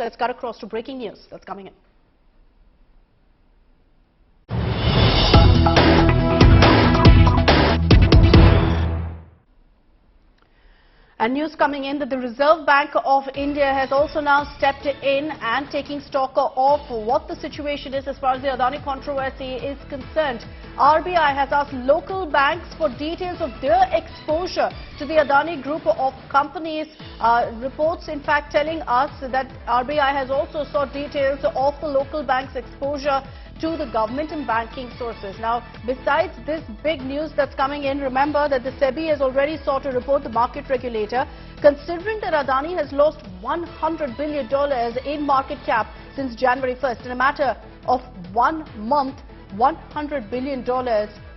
let's cut across to breaking news that's coming in. And news coming in that the Reserve Bank of India has also now stepped in and taking stock of what the situation is as far as the Adani controversy is concerned. RBI has asked local banks for details of their exposure to the Adani group of companies. Reports in fact telling us that RBI has also sought details of the local banks' exposure to the government and banking sources. Now, besides this big news that's coming in, remember that the SEBI has already sought to report the market regulator, considering that Adani has lost $100 billion in market cap since January 1st. In a matter of 1 month, $100 billion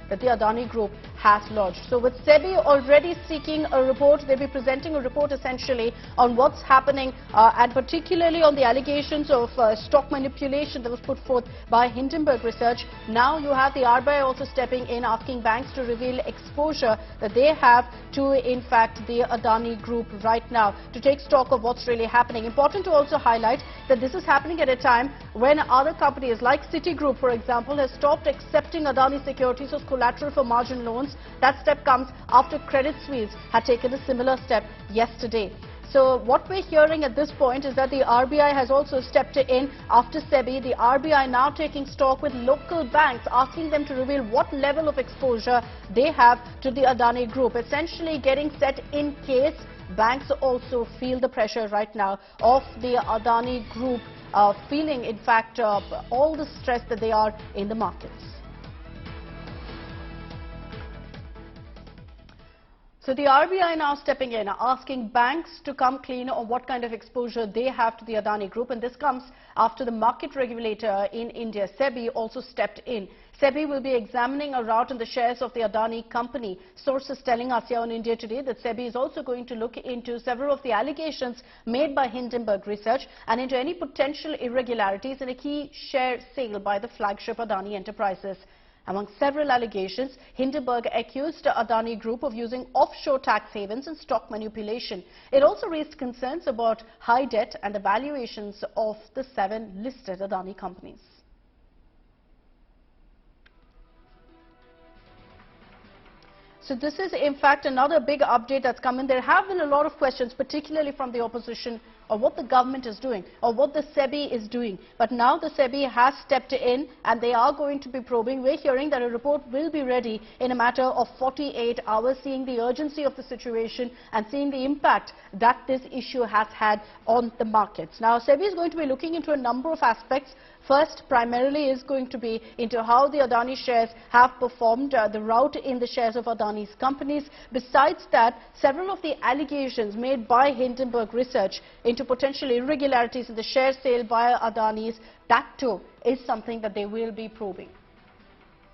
that the Adani group has lodged. So with SEBI already seeking a report, they'll be presenting a report essentially on what's happening and particularly on the allegations of stock manipulation that was put forth by Hindenburg Research. Now you have the RBI also stepping in, asking banks to reveal exposure that they have to in fact the Adani group right now, to take stock of what's really happening. Important to also highlight that this is happening at a time when other companies like Citigroup, for example, has stopped accepting Adani securities as collateral for margin loans. That step comes after Credit Suisse had taken a similar step yesterday. So what we're hearing at this point is that the RBI has also stepped in after SEBI. The RBI now taking stock with local banks, asking them to reveal what level of exposure they have to the Adani group, essentially getting set in case banks also feel the pressure right now of the Adani group, feeling in fact all the stress that they are in the markets. So the RBI now stepping in, asking banks to come clean on what kind of exposure they have to the Adani group, and this comes after the market regulator in India, SEBI, also stepped in. SEBI will be examining a rout in the shares of the Adani company. Sources telling us here on India Today that SEBI is also going to look into several of the allegations made by Hindenburg Research and into any potential irregularities in a key share sale by the flagship Adani Enterprises. Among several allegations, Hindenburg accused Adani Group of using offshore tax havens and stock manipulation. It also raised concerns about high debt and the valuations of the 7 listed Adani companies. So this is in fact another big update that's come in. There have been a lot of questions, particularly from the opposition, of what the government is doing or what the SEBI is doing. But now the SEBI has stepped in and they are going to be probing. We're hearing that a report will be ready in a matter of 48 hours, seeing the urgency of the situation and seeing the impact that this issue has had on the markets. Now, SEBI is going to be looking into a number of aspects. First, primarily is going to be into how the Adani shares have performed, the rout in the shares of Adani's companies. Besides that, several of the allegations made by Hindenburg Research into potential irregularities in the share sale by Adani's, that too is something that they will be probing.